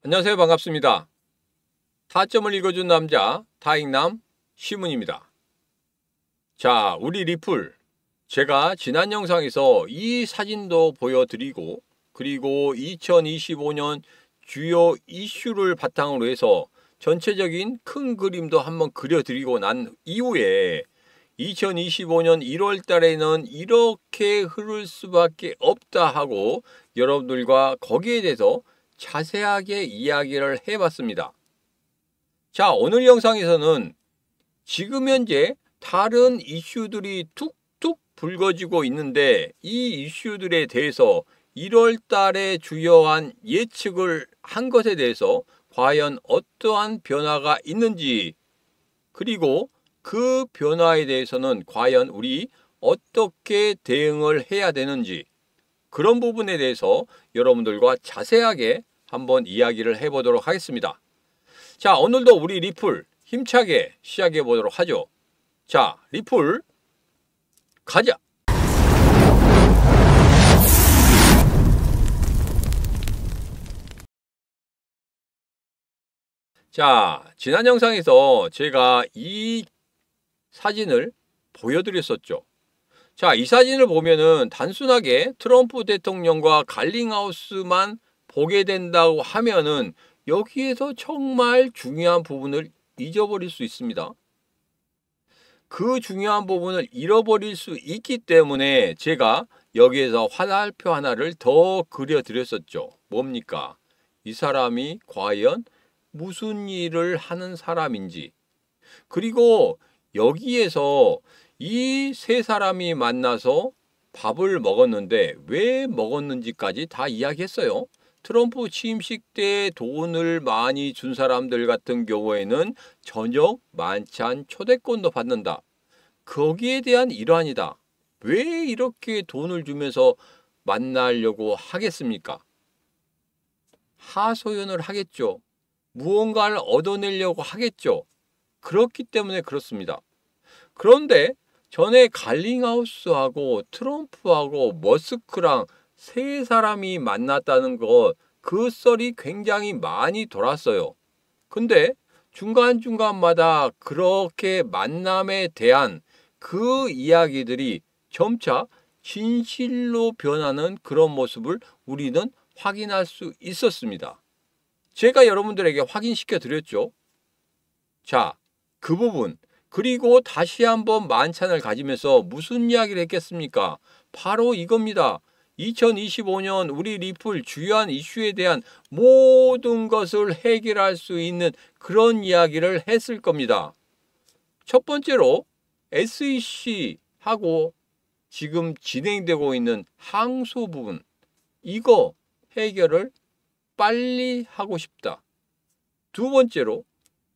안녕하세요. 반갑습니다. 타점을 읽어준 남자 타익남 시문입니다. 자, 우리 리플, 제가 지난 영상에서 이 사진도 보여드리고 그리고 2025년 주요 이슈를 바탕으로 해서 전체적인 큰 그림도 한번 그려드리고 난 이후에 2025년 1월 달에는 이렇게 흐를 수밖에 없다 하고 여러분들과 거기에 대해서 자세하게 이야기를 해봤습니다. 자, 오늘 영상에서는 지금 현재 다른 이슈들이 툭툭 불거지고 있는데 이 이슈들에 대해서 1월 달에 주요한 예측을 한 것에 대해서 과연 어떠한 변화가 있는지, 그리고 그 변화에 대해서는 과연 우리 어떻게 대응을 해야 되는지, 그런 부분에 대해서 여러분들과 자세하게 한번 이야기를 해보도록 하겠습니다. 자, 오늘도 우리 리플 힘차게 시작해 보도록 하죠. 자, 리플 가자. 자, 지난 영상에서 제가 이 사진을 보여드렸었죠. 자, 이 사진을 보면은 단순하게 트럼프 대통령과 갈링하우스만 보게 된다고 하면은 여기에서 정말 중요한 부분을 잊어버릴 수 있습니다. 그 중요한 부분을 잃어버릴 수 있기 때문에 제가 여기에서 화살표 하나를 더 그려드렸었죠. 뭡니까? 이 사람이 과연 무슨 일을 하는 사람인지, 그리고 여기에서 이 세 사람이 만나서 밥을 먹었는데 왜 먹었는지까지 다 이야기했어요. 트럼프 취임식 때 돈을 많이 준 사람들 같은 경우에는 저녁 만찬 초대권도 받는다. 거기에 대한 일환이다. 왜 이렇게 돈을 주면서 만나려고 하겠습니까? 하소연을 하겠죠. 무언가를 얻어내려고 하겠죠. 그렇기 때문에 그렇습니다. 그런데 전에 갈링하우스하고 트럼프하고 머스크랑 세 사람이 만났다는 것, 그 썰이 굉장히 많이 돌았어요. 근데 중간중간마다 그렇게 만남에 대한 그 이야기들이 점차 진실로 변하는 그런 모습을 우리는 확인할 수 있었습니다. 제가 여러분들에게 확인시켜 드렸죠. 자, 그 부분, 그리고 다시 한번 만찬을 가지면서 무슨 이야기를 했겠습니까? 바로 이겁니다. 2025년 우리 리플 주요한 이슈에 대한 모든 것을 해결할 수 있는 그런 이야기를 했을 겁니다. 첫 번째로 SEC하고 지금 진행되고 있는 항소 부분, 이거 해결을 빨리 하고 싶다. 두 번째로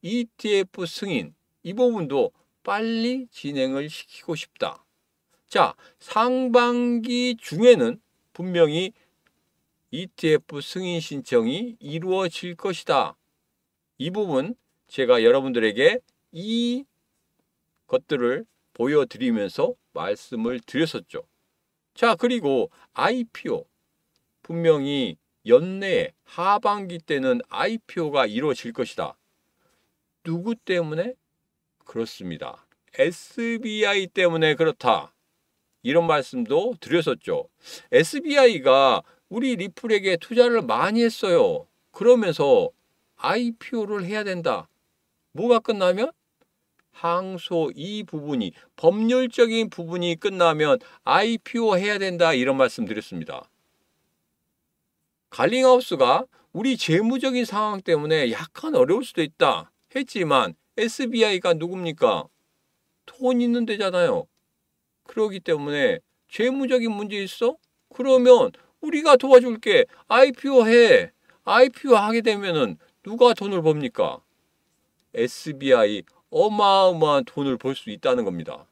ETF 승인, 이 부분도 빨리 진행을 시키고 싶다. 자, 상반기 중에는 분명히 ETF 승인 신청이 이루어질 것이다. 이 부분 제가 여러분들에게 이 것들을 보여드리면서 말씀을 드렸었죠. 자, 그리고 IPO, 분명히 연내에 하반기 때는 IPO가 이루어질 것이다. 누구 때문에? 그렇습니다. SBI 때문에 그렇다. 이런 말씀도 드렸었죠. SBI가 우리 리플에게 투자를 많이 했어요. 그러면서 IPO를 해야 된다. 뭐가 끝나면? 항소 이 부분이, 법률적인 부분이 끝나면 IPO 해야 된다. 이런 말씀 드렸습니다. 갈링하우스가 우리 재무적인 상황 때문에 약간 어려울 수도 있다 했지만 SBI가 누굽니까? 돈 있는 데잖아요. 그러기 때문에 재무적인 문제 있어? 그러면 우리가 도와줄게. IPO 해. IPO 하게 되면은 누가 돈을 법니까? SBI 어마어마한 돈을 벌 수 있다는 겁니다.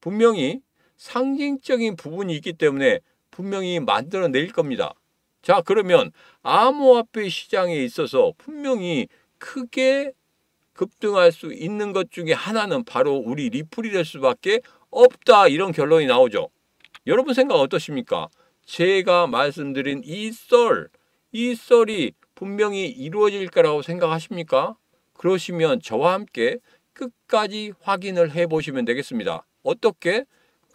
분명히 상징적인 부분이 있기 때문에 분명히 만들어낼 겁니다. 자, 그러면 암호화폐 시장에 있어서 분명히 크게 급등할 수 있는 것 중에 하나는 바로 우리 리플이 될 수밖에 없다. 이런 결론이 나오죠. 여러분 생각 어떠십니까? 제가 말씀드린 이 썰이 분명히 이루어질 거라고 생각하십니까? 그러시면 저와 함께 끝까지 확인을 해 보시면 되겠습니다. 어떻게?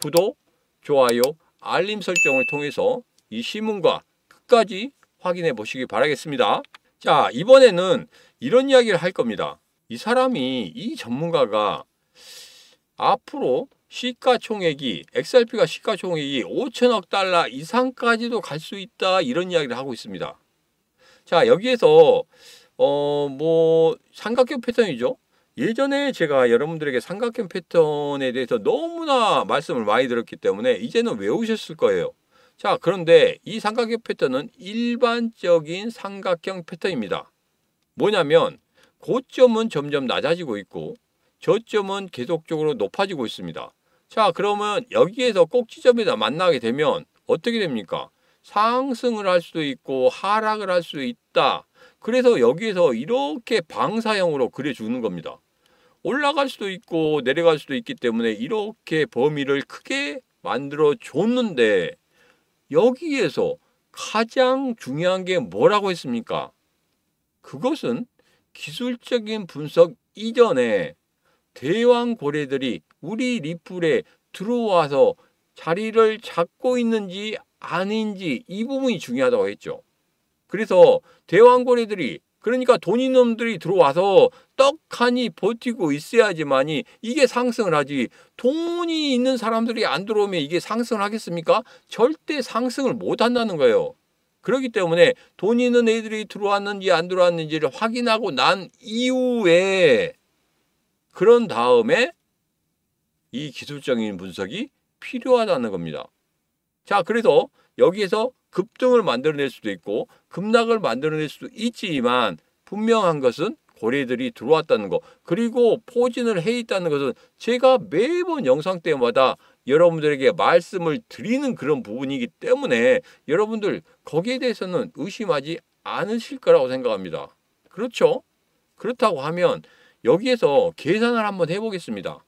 구독, 좋아요, 알림 설정을 통해서 이 시문과 끝까지 확인해 보시기 바라겠습니다. 자, 이번에는 이런 이야기를 할 겁니다. 이 사람이, 이 전문가가 앞으로 시가총액이, XRP가 시가총액이 5천억 달러 이상까지도 갈 수 있다, 이런 이야기를 하고 있습니다. 자, 여기에서 삼각형 패턴이죠. 예전에 제가 여러분들에게 삼각형 패턴에 대해서 너무나 말씀을 많이 들었기 때문에 이제는 외우셨을 거예요. 자, 그런데 이 삼각형 패턴은 일반적인 삼각형 패턴입니다. 뭐냐면 고점은 점점 낮아지고 있고 저점은 계속적으로 높아지고 있습니다. 자, 그러면 여기에서 꼭지점에다 만나게 되면 어떻게 됩니까? 상승을 할 수도 있고 하락을 할 수도 있다. 그래서 여기에서 이렇게 방사형으로 그려주는 겁니다. 올라갈 수도 있고 내려갈 수도 있기 때문에 이렇게 범위를 크게 만들어 줬는데, 여기에서 가장 중요한 게 뭐라고 했습니까? 그것은 기술적인 분석 이전에 대왕고래들이 우리 리플에 들어와서 자리를 잡고 있는지 아닌지, 이 부분이 중요하다고 했죠. 그래서 대왕고래들이, 그러니까 돈 있는 놈들이 들어와서 떡하니 버티고 있어야지만이 이게 상승을 하지, 돈이 있는 사람들이 안 들어오면 이게 상승을 하겠습니까? 절대 상승을 못 한다는 거예요. 그렇기 때문에 돈 있는 애들이 들어왔는지 안 들어왔는지를 확인하고 난 이후에, 그런 다음에 이 기술적인 분석이 필요하다는 겁니다. 자, 그래서 여기에서 급등을 만들어낼 수도 있고 급락을 만들어낼 수도 있지만, 분명한 것은 고래들이 들어왔다는 거, 그리고 포진을 해 있다는 것은 제가 매번 영상 때마다 여러분들에게 말씀을 드리는 그런 부분이기 때문에 여러분들 거기에 대해서는 의심하지 않으실 거라고 생각합니다. 그렇죠? 그렇다고 하면 여기에서 계산을 한번 해보겠습니다.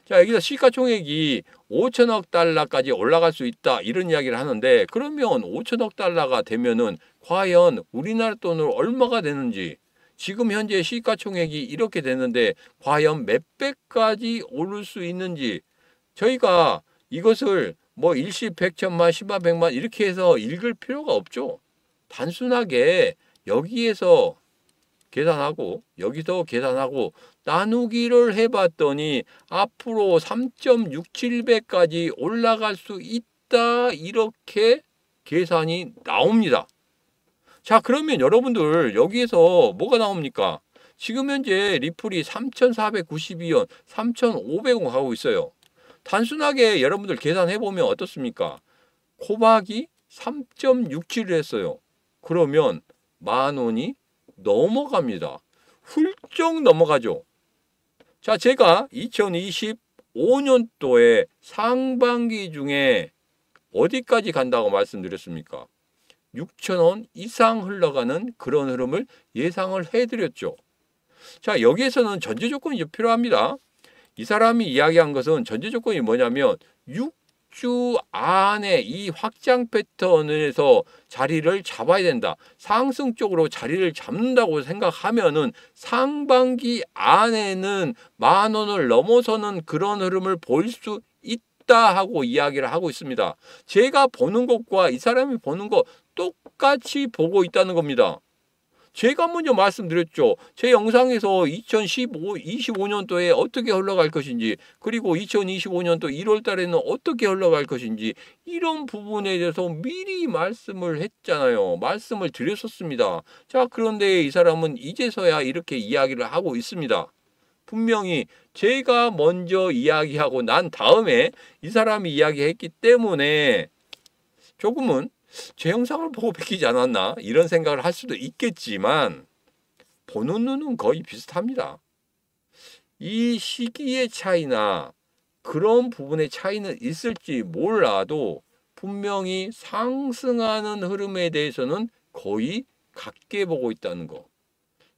자, 여기서 시가총액이 5천억 달러까지 올라갈 수 있다, 이런 이야기를 하는데, 그러면 5천억 달러가 되면은 과연 우리나라 돈으로 얼마가 되는지, 지금 현재 시가총액이 이렇게 되는데 과연 몇 배까지 오를 수 있는지, 저희가 이것을 뭐 일십, 백천만, 십만, 백만 이렇게 해서 읽을 필요가 없죠. 단순하게 여기에서 계산하고 여기서 계산하고 나누기를 해봤더니 앞으로 3.67배까지 올라갈 수 있다, 이렇게 계산이 나옵니다. 자, 그러면 여러분들 여기에서 뭐가 나옵니까? 지금 현재 리플이 3,492원, 3,500원 가고 있어요. 단순하게 여러분들 계산해보면 어떻습니까? 곱하기 3.67을 했어요. 그러면 10,000원이 넘어갑니다. 훌쩍 넘어가죠. 자, 제가 2025년도에 상반기 중에 어디까지 간다고 말씀드렸습니까? 6,000원 이상 흘러가는 그런 흐름을 예상을 해드렸죠. 자, 여기에서는 전제 조건이 좀 필요합니다. 이 사람이 이야기한 것은 전제 조건이 뭐냐면 6주 안에 이 확장 패턴에서 자리를 잡아야 된다. 상승 쪽으로 자리를 잡는다고 생각하면은 상반기 안에는 10,000원을 넘어서는 그런 흐름을 볼 수 있다 하고 이야기를 하고 있습니다. 제가 보는 것과 이 사람이 보는 것 똑같이 보고 있다는 겁니다. 제가 먼저 말씀드렸죠. 제 영상에서 2025년도에 어떻게 흘러갈 것인지, 그리고 2025년도 1월 달에는 어떻게 흘러갈 것인지, 이런 부분에 대해서 미리 말씀을 했잖아요. 말씀을 드렸었습니다. 자, 그런데 이 사람은 이제서야 이렇게 이야기를 하고 있습니다. 분명히 제가 먼저 이야기하고 난 다음에 이 사람이 이야기했기 때문에 조금은 제 영상을 보고 베끼지 않았나, 이런 생각을 할 수도 있겠지만 보는 눈은 거의 비슷합니다. 이 시기의 차이나 그런 부분의 차이는 있을지 몰라도 분명히 상승하는 흐름에 대해서는 거의 같게 보고 있다는 거.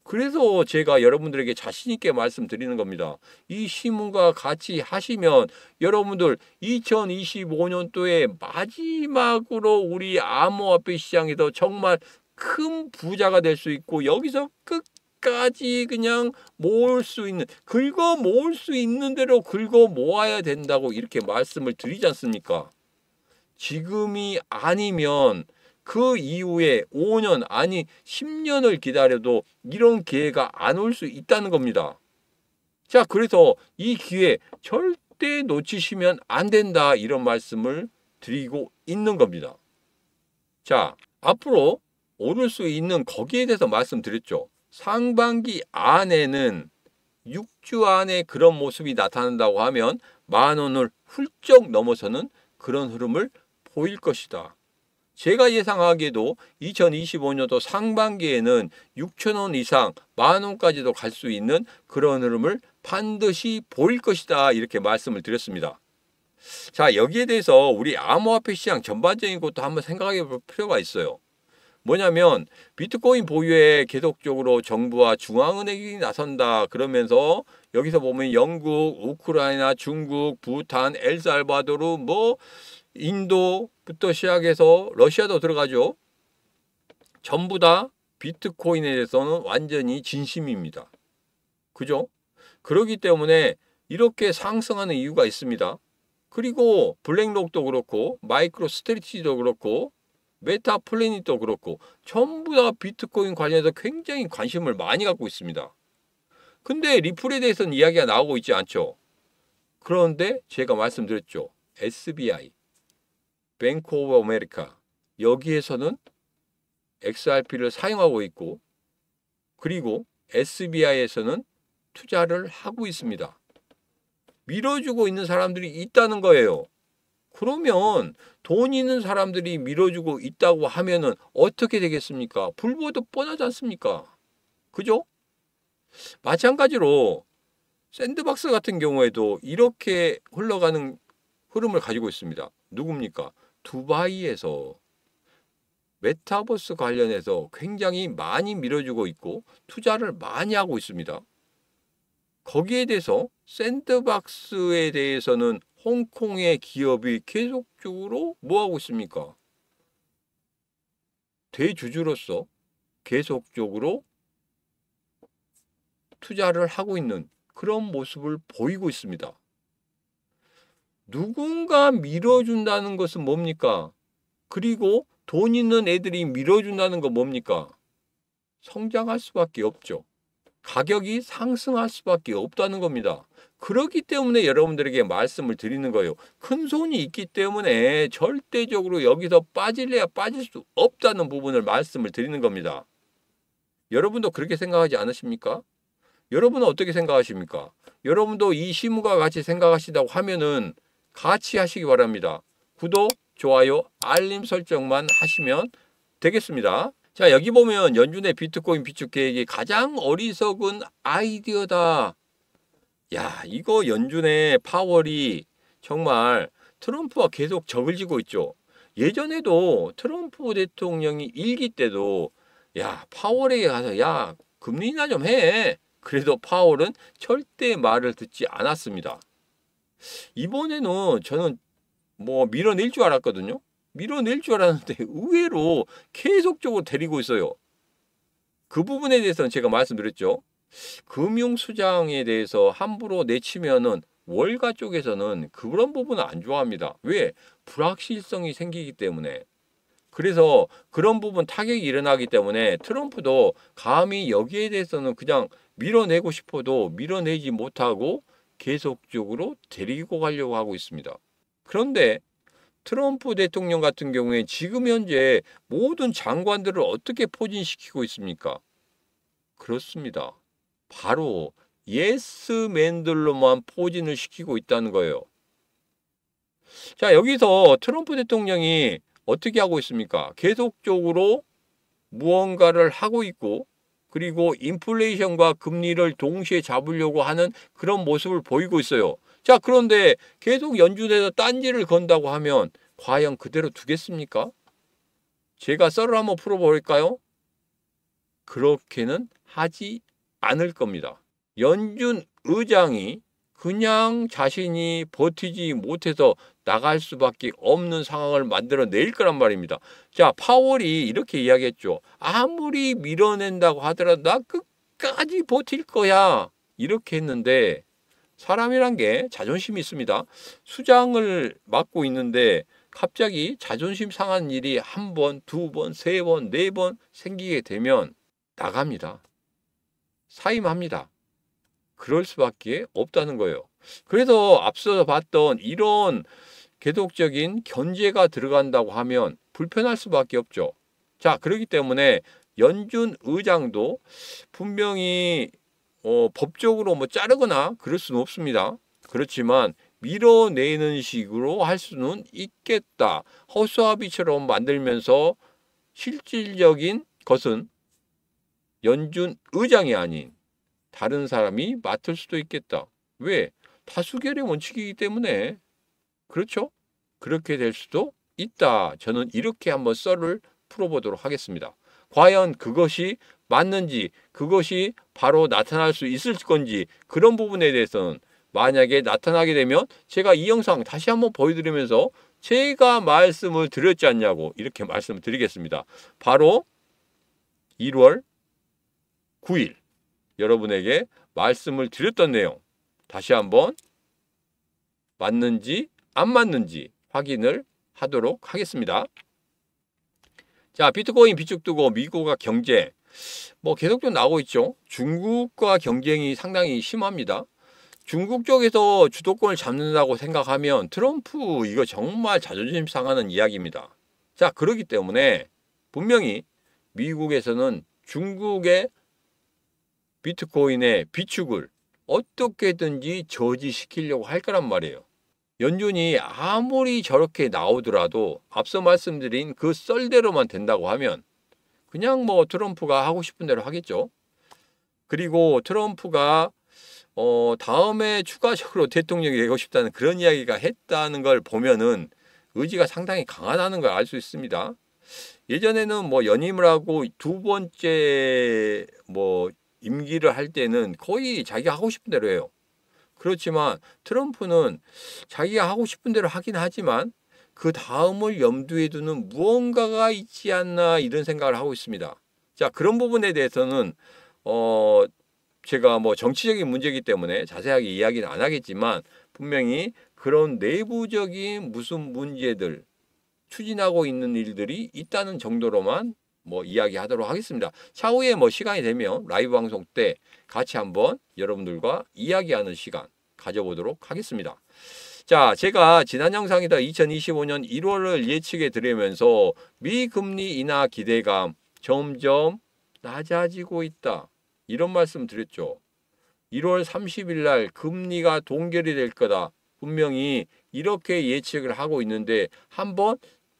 그래서 제가 여러분들에게 자신 있게 말씀드리는 겁니다. 이 시문과 같이 하시면 여러분들 2025년도에 마지막으로 우리 암호화폐 시장에서 정말 큰 부자가 될 수 있고 여기서 끝까지 그냥 모을 수 있는, 긁어 모을 수 있는 대로 긁어 모아야 된다고 이렇게 말씀을 드리지 않습니까? 지금이 아니면 그 이후에 5년 아니 10년을 기다려도 이런 기회가 안 올 수 있다는 겁니다. 자, 그래서 이 기회 절대 놓치시면 안 된다, 이런 말씀을 드리고 있는 겁니다. 자, 앞으로 오를 수 있는 거기에 대해서 말씀드렸죠. 상반기 안에는 6주 안에 그런 모습이 나타난다고 하면 10,000원을 훌쩍 넘어서는 그런 흐름을 보일 것이다. 제가 예상하기에도 2025년도 상반기에는 6,000원 이상 10,000원까지도 갈 수 있는 그런 흐름을 반드시 보일 것이다, 이렇게 말씀을 드렸습니다. 자, 여기에 대해서 우리 암호화폐 시장 전반적인 것도 한번 생각해 볼 필요가 있어요. 뭐냐면 비트코인 보유에 계속적으로 정부와 중앙은행이 나선다 그러면서 여기서 보면 영국, 우크라이나, 중국, 부탄, 엘살바도르, 인도부터 시작해서 러시아도 들어가죠. 전부 다 비트코인에 대해서는 완전히 진심입니다. 그죠? 그렇기 때문에 이렇게 상승하는 이유가 있습니다. 그리고 블랙록도 그렇고 마이크로 스트레티지도 그렇고 메타 플래닛도 그렇고 전부 다 비트코인 관련해서 굉장히 관심을 많이 갖고 있습니다. 근데 리플에 대해서는 이야기가 나오고 있지 않죠. 그런데 제가 말씀드렸죠. SBI, 뱅크 오브 아메리카, 여기에서는 XRP를 사용하고 있고, 그리고 SBI에서는 투자를 하고 있습니다. 밀어주고 있는 사람들이 있다는 거예요. 그러면 돈 있는 사람들이 밀어주고 있다고 하면은 어떻게 되겠습니까? 불보듯 뻔하지 않습니까? 그죠? 마찬가지로 샌드박스 같은 경우에도 이렇게 흘러가는 흐름을 가지고 있습니다. 누굽니까? 두바이에서 메타버스 관련해서 굉장히 많이 밀어주고 있고 투자를 많이 하고 있습니다. 거기에 대해서 샌드박스에 대해서는 홍콩의 기업이 계속적으로 뭐하고 있습니까? 대주주로서 계속적으로 투자를 하고 있는 그런 모습을 보이고 있습니다. 누군가 밀어준다는 것은 뭡니까? 그리고 돈 있는 애들이 밀어준다는 건 뭡니까? 성장할 수밖에 없죠. 가격이 상승할 수밖에 없다는 겁니다. 그렇기 때문에 여러분들에게 말씀을 드리는 거예요. 큰 손이 있기 때문에 절대적으로 여기서 빠질래야 빠질 수 없다는 부분을 말씀을 드리는 겁니다. 여러분도 그렇게 생각하지 않으십니까? 여러분은 어떻게 생각하십니까? 여러분도 이 시무가 같이 생각하시다고 하면은 같이 하시기 바랍니다. 구독, 좋아요, 알림 설정만 하시면 되겠습니다. 자, 여기 보면 연준의 비트코인 비축 계획이 가장 어리석은 아이디어다. 야, 이거 연준의 파월이 정말 트럼프와 계속 적을 지고 있죠. 예전에도 트럼프 대통령이 일기 때도 파월에게 가서 금리 인하 좀 해. 그래도 파월은 절대 말을 듣지 않았습니다. 이번에는 저는 밀어낼 줄 알았거든요. 밀어낼 줄 알았는데 의외로 계속적으로 데리고 있어요. 그 부분에 대해서는 제가 말씀드렸죠. 금융수장에 대해서 함부로 내치면은 월가 쪽에서는 그런 부분은 안 좋아합니다. 왜? 불확실성이 생기기 때문에. 그래서 그런 부분 타격이 일어나기 때문에 트럼프도 감히 여기에 대해서는 그냥 밀어내고 싶어도 밀어내지 못하고 계속적으로 데리고 가려고 하고 있습니다. 그런데 트럼프 대통령 같은 경우에 지금 현재 모든 장관들을 어떻게 포진시키고 있습니까? 그렇습니다. 바로 예스맨들로만 포진을 시키고 있다는 거예요. 자, 여기서 트럼프 대통령이 어떻게 하고 있습니까? 계속적으로 무언가를 하고 있고, 그리고 인플레이션과 금리를 동시에 잡으려고 하는 그런 모습을 보이고 있어요. 자, 그런데 계속 연준에서 딴지를 건다고 하면 과연 그대로 두겠습니까? 제가 썰을 한번 풀어볼까요? 그렇게는 하지 않을 겁니다. 연준 의장이 그냥 자신이 버티지 못해서 나갈 수밖에 없는 상황을 만들어낼 거란 말입니다. 자, 파월이 이렇게 이야기했죠. 아무리 밀어낸다고 하더라도 나 끝까지 버틸 거야. 이렇게 했는데 사람이란 게 자존심이 있습니다. 수장을 맡고 있는데 갑자기 자존심 상한 일이 한 번, 두 번, 세 번, 네 번 생기게 되면 나갑니다. 사임합니다. 그럴 수밖에 없다는 거예요. 그래서 앞서 봤던 이런 계속적인 견제가 들어간다고 하면 불편할 수밖에 없죠. 자, 그렇기 때문에 연준 의장도 분명히 법적으로 뭐 자르거나 그럴 수는 없습니다. 그렇지만 밀어내는 식으로 할 수는 있겠다. 허수아비처럼 만들면서 실질적인 것은 연준 의장이 아닌 다른 사람이 맡을 수도 있겠다. 왜? 다수결의 원칙이기 때문에. 그렇죠? 그렇게 될 수도 있다. 저는 이렇게 한번 썰을 풀어보도록 하겠습니다. 과연 그것이 맞는지, 그것이 바로 나타날 수 있을 건지, 그런 부분에 대해서는 만약에 나타나게 되면 제가 이 영상 다시 한번 보여드리면서 제가 말씀을 드렸지 않냐고 이렇게 말씀을 드리겠습니다. 바로 1월 9일 여러분에게 말씀을 드렸던 내용 다시 한번 맞는지 안 맞는지 확인을 하도록 하겠습니다. 자, 비트코인 비축 두고 미국과 경제 계속적으로 나오고 있죠. 중국과 경쟁이 상당히 심합니다. 중국 쪽에서 주도권을 잡는다고 생각하면 트럼프 이거 정말 자존심 상하는 이야기입니다. 자, 그렇기 때문에 분명히 미국에서는 중국의 비트코인의 비축을 어떻게든지 저지시키려고 할 거란 말이에요. 연준이 아무리 저렇게 나오더라도 앞서 말씀드린 그 썰대로만 된다고 하면 그냥 트럼프가 하고 싶은 대로 하겠죠. 그리고 트럼프가 다음에 추가적으로 대통령이 되고 싶다는 그런 이야기가 했다는 걸 보면은 의지가 상당히 강하다는 걸 알 수 있습니다. 예전에는 연임을 하고 두 번째 임기를 할 때는 거의 자기가 하고 싶은 대로 해요. 그렇지만 트럼프는 자기가 하고 싶은 대로 하긴 하지만 그 다음을 염두에 두는 무언가가 있지 않나 이런 생각을 하고 있습니다. 자, 그런 부분에 대해서는 제가 정치적인 문제이기 때문에 자세하게 이야기는 안 하겠지만 분명히 그런 내부적인 무슨 문제들 추진하고 있는 일들이 있다는 정도로만 이야기하도록 하겠습니다. 차후에 시간이 되면 라이브 방송 때 같이 한번 여러분들과 이야기하는 시간 가져보도록 하겠습니다. 자, 제가 지난 영상에다 2025년 1월을 예측해 드리면서 미금리 인하 기대감 점점 낮아지고 있다. 이런 말씀 드렸죠. 1월 30일 날 금리가 동결이 될 거다. 분명히 이렇게 예측을 하고 있는데 한번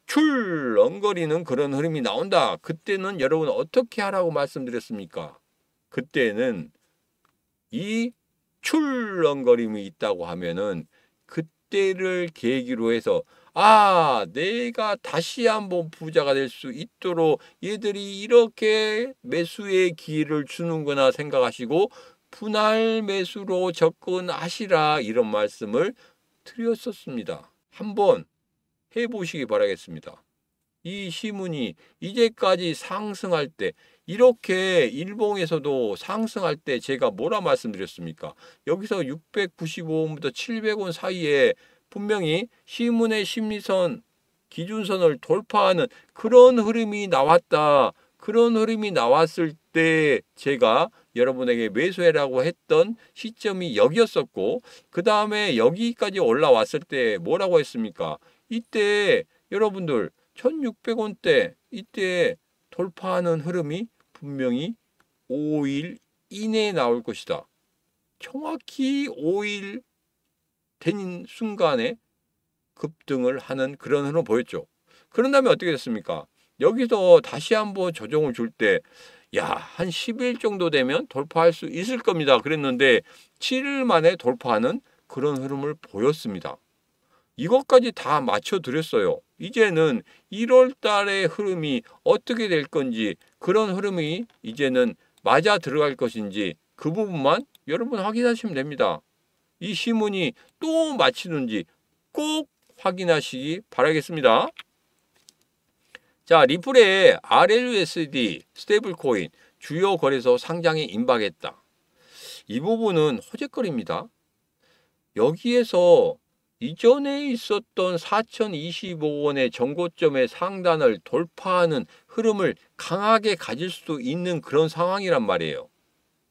출렁거리는 그런 흐름이 나온다. 그때는 여러분 어떻게 하라고 말씀드렸습니까? 그때는 이 출렁거림이 있다고 하면은 그때를 계기로 해서 내가 다시 한번 부자가 될 수 있도록 얘들이 이렇게 매수의 기회를 주는구나 생각하시고 분할 매수로 접근하시라 이런 말씀을 드렸었습니다. 한번 해보시기 바라겠습니다. 이 시문이 이제까지 상승할 때 이렇게 일봉에서도 상승할 때 제가 뭐라 말씀드렸습니까? 여기서 695원부터 700원 사이에 분명히 시문의 심리선 기준선을 돌파하는 그런 흐름이 나왔다. 그런 흐름이 나왔을 때 제가 여러분에게 매수해라고 했던 시점이 여기였었고 그 다음에 여기까지 올라왔을 때 뭐라고 했습니까? 이때 여러분들 1600원대 이때 돌파하는 흐름이 분명히 5일 이내에 나올 것이다. 정확히 5일 된 순간에 급등을 하는 그런 흐름 보였죠. 그런 다음에 어떻게 됐습니까? 여기서 다시 한번 조정을 줄 때 한 10일 정도 되면 돌파할 수 있을 겁니다. 그랬는데 7일 만에 돌파하는 그런 흐름을 보였습니다. 이것까지 다 맞춰드렸어요. 이제는 1월 달의 흐름이 어떻게 될 건지 그런 흐름이 이제는 맞아 들어갈 것인지 그 부분만 여러분 확인하시면 됩니다. 이 신문이 또 마치는지 꼭 확인하시기 바라겠습니다. 자, 리플의 RLUSD 스테이블 코인 주요 거래소 상장에 임박했다. 이 부분은 호재거리입니다. 여기에서 이전에 있었던 4,025원의 전고점의 상단을 돌파하는 흐름을 강하게 가질 수도 있는 그런 상황이란 말이에요.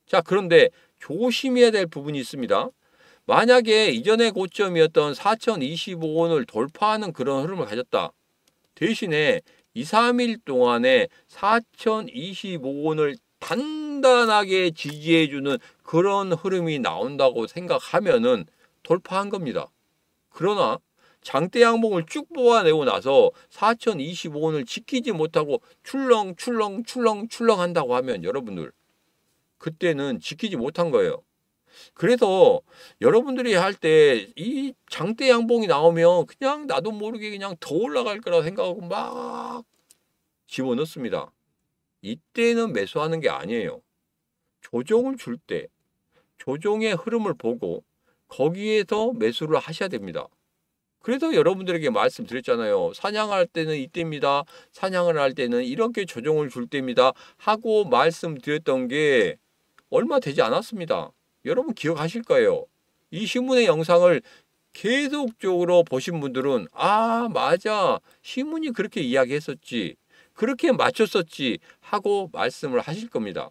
자, 그런데 조심해야 될 부분이 있습니다. 만약에 이전의 고점이었던 4,025원을 돌파하는 그런 흐름을 가졌다. 대신에 2, 3일 동안에 4,025원을 단단하게 지지해주는 그런 흐름이 나온다고 생각하면은 돌파한 겁니다. 그러나 장대 양봉을 쭉 뽑아내고 나서 4,025원을 지키지 못하고 출렁 한다고 하면 여러분들 그때는 지키지 못한 거예요. 그래서 여러분들이 할 때 이 장대 양봉이 나오면 그냥 나도 모르게 그냥 더 올라갈 거라 생각하고 막 집어넣습니다. 이때는 매수하는 게 아니에요. 조정을 줄 때 조정의 흐름을 보고 거기에서 매수를 하셔야 됩니다. 그래서 여러분들에게 말씀드렸잖아요. 사냥할 때는 이때입니다. 사냥을 할 때는 이렇게 조정을 줄 때입니다. 하고 말씀드렸던 게 얼마 되지 않았습니다. 여러분 기억하실 거예요. 이 신문의 영상을 계속적으로 보신 분들은 아 맞아 신문이 그렇게 이야기했었지 그렇게 맞췄었지 하고 말씀을 하실 겁니다.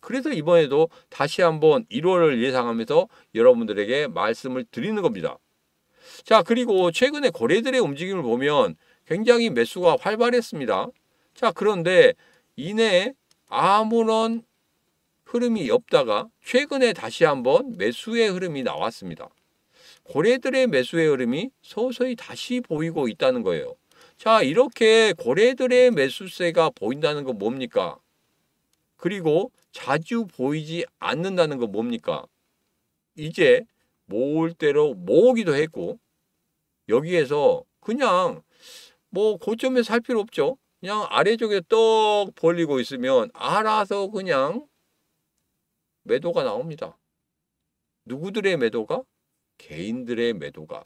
그래서 이번에도 다시 한번 1월을 예상하면서 여러분들에게 말씀을 드리는 겁니다. 자, 그리고 최근에 거래들의 움직임을 보면 굉장히 매수가 활발했습니다. 자, 그런데 이내 아무런 흐름이 없다가 최근에 다시 한번 매수의 흐름이 나왔습니다. 거래들의 매수의 흐름이 서서히 다시 보이고 있다는 거예요. 자, 이렇게 거래들의 매수세가 보인다는 건 뭡니까? 그리고 자주 보이지 않는다는 건 뭡니까? 이제 모을 대로 모으기도 했고 여기에서 그냥 뭐 고점에 살 필요 없죠. 그냥 아래쪽에 떡 벌리고 있으면 알아서 그냥 매도가 나옵니다. 누구들의 매도가? 개인들의 매도가.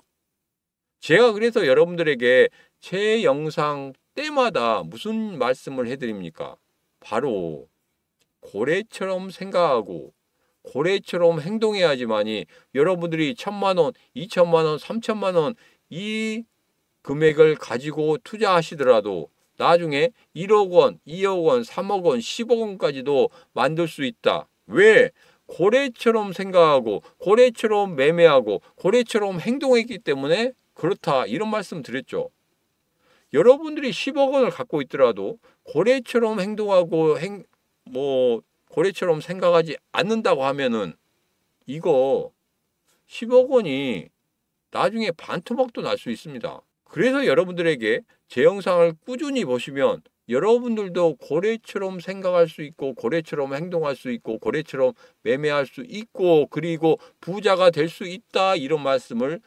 제가 그래서 여러분들에게 제 영상 때마다 무슨 말씀을 해드립니까? 바로 고래처럼 생각하고 고래처럼 행동해야지만이 여러분들이 1,000만 원, 2,000만 원, 3,000만 원 이 금액을 가지고 투자하시더라도 나중에 1억 원, 2억 원, 3억 원, 10억 원까지도 만들 수 있다. 왜? 고래처럼 생각하고 고래처럼 매매하고 고래처럼 행동했기 때문에 그렇다. 이런 말씀 드렸죠. 여러분들이 10억 원을 갖고 있더라도 고래처럼 행동하고 고래처럼 생각하지 않는다고 하면은 이거 10억 원이 나중에 반토막도 날 수 있습니다. 그래서 여러분들에게 제 영상을 꾸준히 보시면 여러분들도 고래처럼 생각할 수 있고 고래처럼 행동할 수 있고 고래처럼 매매할 수 있고 그리고 부자가 될 수 있다 이런 말씀을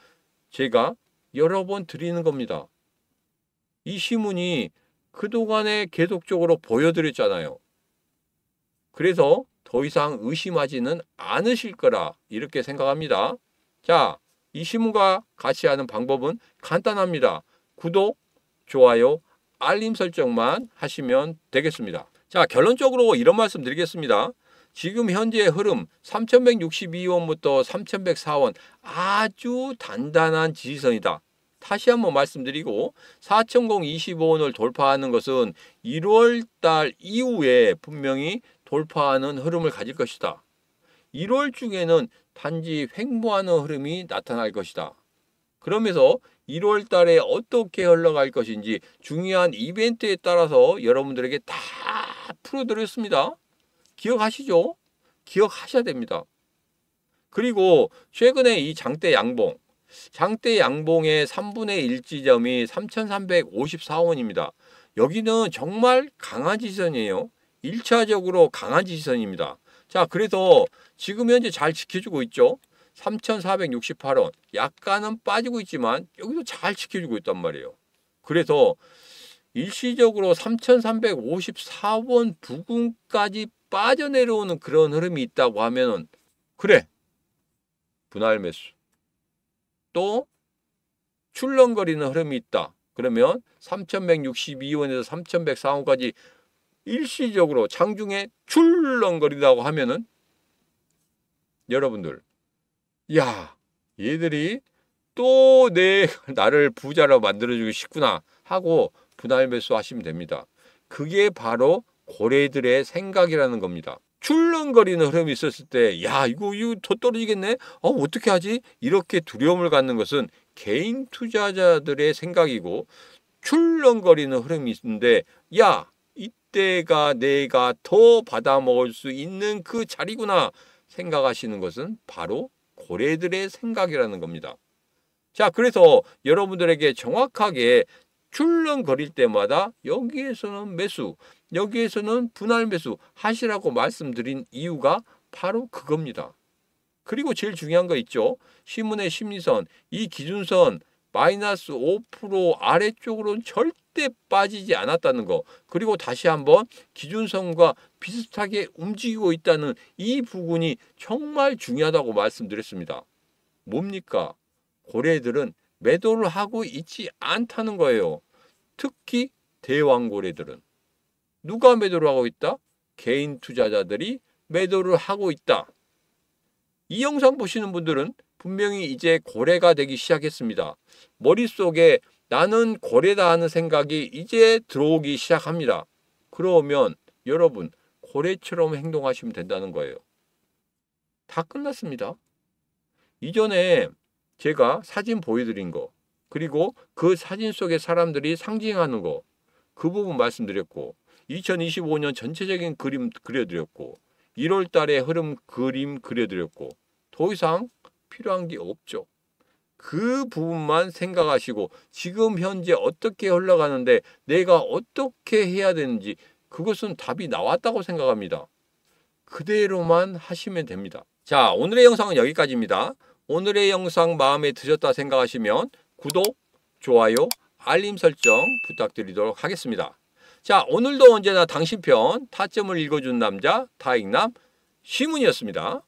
제가 여러 번 드리는 겁니다. 이 신문이 그동안에 계속적으로 보여드렸잖아요. 그래서 더 이상 의심하지는 않으실 거라 이렇게 생각합니다. 자, 이 신문과 같이 하는 방법은 간단합니다. 구독, 좋아요, 알림 설정만 하시면 되겠습니다. 자, 결론적으로 이런 말씀 드리겠습니다. 지금 현재 흐름 3,162원부터 3,104원 아주 단단한 지지선이다. 다시 한번 말씀드리고 4,025원을 돌파하는 것은 1월달 이후에 분명히 돌파하는 흐름을 가질 것이다. 1월 중에는 단지 횡보하는 흐름이 나타날 것이다. 그러면서 1월 달에 어떻게 흘러갈 것인지 중요한 이벤트에 따라서 여러분들에게 다 풀어드렸습니다. 기억하시죠? 기억하셔야 됩니다. 그리고 최근에 이 장대 양봉의 3분의 1 지점이 3,354원입니다. 여기는 정말 강한 지지선이에요. 1차적으로 강한 지지선입니다. 자, 그래서 지금 현재 잘 지켜주고 있죠. 3,468원 약간은 빠지고 있지만 여기도 잘 지켜주고 있단 말이에요. 그래서 일시적으로 3,354원 부근까지 빠져내려오는 그런 흐름이 있다고 하면 그래 분할 매수 또 출렁거리는 흐름이 있다. 그러면 3162원에서 3104원까지 일시적으로 장중에 출렁거리다고 하면은 여러분들, 야, 얘들이 또 나를 부자로 만들어주고 싶구나 하고 분할 매수하시면 됩니다. 그게 바로 고래들의 생각이라는 겁니다. 출렁거리는 흐름이 있었을 때, 야, 이거 더 떨어지겠네? 어떻게 하지? 이렇게 두려움을 갖는 것은 개인 투자자들의 생각이고, 출렁거리는 흐름이 있는데, 야, 이때가 내가 더 받아먹을 수 있는 그 자리구나 생각하시는 것은 바로 고래들의 생각이라는 겁니다. 자, 그래서 여러분들에게 정확하게 출렁거릴 때마다 여기에서는 매수, 여기에서는 분할 매수 하시라고 말씀드린 이유가 바로 그겁니다. 그리고 제일 중요한 거 있죠. 신문의 심리선, 이 기준선 마이너스 5% 아래쪽으로는 절대 빠지지 않았다는 거. 그리고 다시 한번 기준선과 비슷하게 움직이고 있다는 이 부분이 정말 중요하다고 말씀드렸습니다. 뭡니까? 고래들은 매도를 하고 있지 않다는 거예요. 특히 대왕고래들은. 누가 매도를 하고 있다? 개인 투자자들이 매도를 하고 있다. 이 영상 보시는 분들은 분명히 이제 고래가 되기 시작했습니다. 머릿속에 나는 고래다 하는 생각이 이제 들어오기 시작합니다. 그러면 여러분 고래처럼 행동하시면 된다는 거예요. 다 끝났습니다. 이전에 제가 사진 보여드린 거, 그리고 그 사진 속에 사람들이 상징하는 거, 그 부분 말씀드렸고, 2025년 전체적인 그림 그려드렸고, 1월 달에 흐름 그림 그려드렸고, 더 이상 필요한 게 없죠. 그 부분만 생각하시고 지금 현재 어떻게 흘러가는데 내가 어떻게 해야 되는지, 그것은 답이 나왔다고 생각합니다. 그대로만 하시면 됩니다. 자, 오늘의 영상은 여기까지입니다. 오늘의 영상 마음에 드셨다 생각하시면 구독, 좋아요, 알림 설정 부탁드리도록 하겠습니다. 자, 오늘도 언제나 당신 편 타점을 읽어준 남자 타익남 시문이었습니다.